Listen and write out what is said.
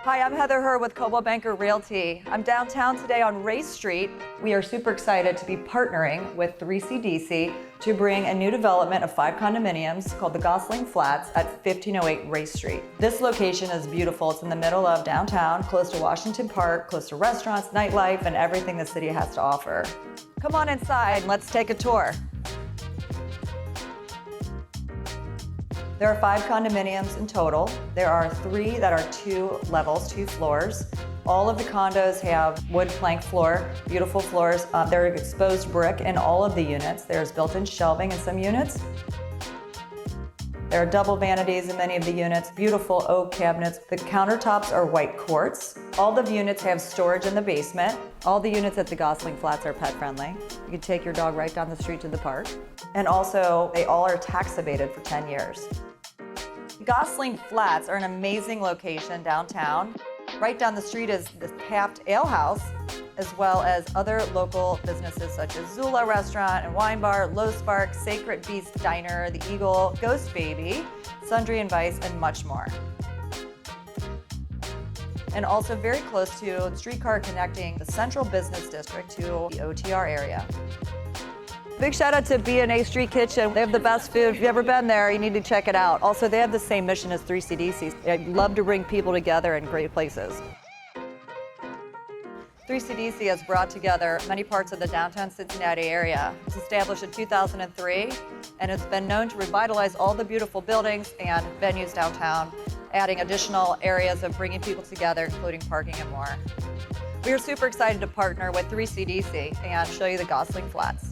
Hi, I'm Heather Herr with Coldwell Banker Realty. I'm downtown today on Ray Street. We are super excited to be partnering with 3CDC to bring a new development of 5 condominiums called the Gosling Flats at 1508 Ray Street. This location is beautiful. It's in the middle of downtown, close to Washington Park, close to restaurants, nightlife, and everything the city has to offer. Come on inside and let's take a tour. There are 5 condominiums in total. There are 3 that are 2 levels, 2 floors. All of the condos have wood plank floor, beautiful floors. There are exposed brick in all of the units. There's built-in shelving in some units. There are double vanities in many of the units, beautiful oak cabinets. The countertops are white quartz. All the units have storage in the basement. All the units at the Gosling Flats are pet friendly. You can take your dog right down the street to the park. And also, they all are tax abated for 10 years. Gosling Flats are an amazing location downtown. Right down the street is the Taft Ale House, as well as other local businesses such as Zula Restaurant and Wine Bar, Low Spark, Sacred Beast Diner, The Eagle, Ghost Baby, Sundry and Vice, and much more. And also very close to the Streetcar connecting the central business district to the OTR area. Big shout out to B&A Street Kitchen. They have the best food. If you've ever been there, you need to check it out. Also, they have the same mission as 3CDC. They love to bring people together in great places. 3CDC has brought together many parts of the downtown Cincinnati area. It was established in 2003, and it's been known to revitalize all the beautiful buildings and venues downtown, adding additional areas of bringing people together, including parking and more. We are super excited to partner with 3CDC and show you the Gosling Flats.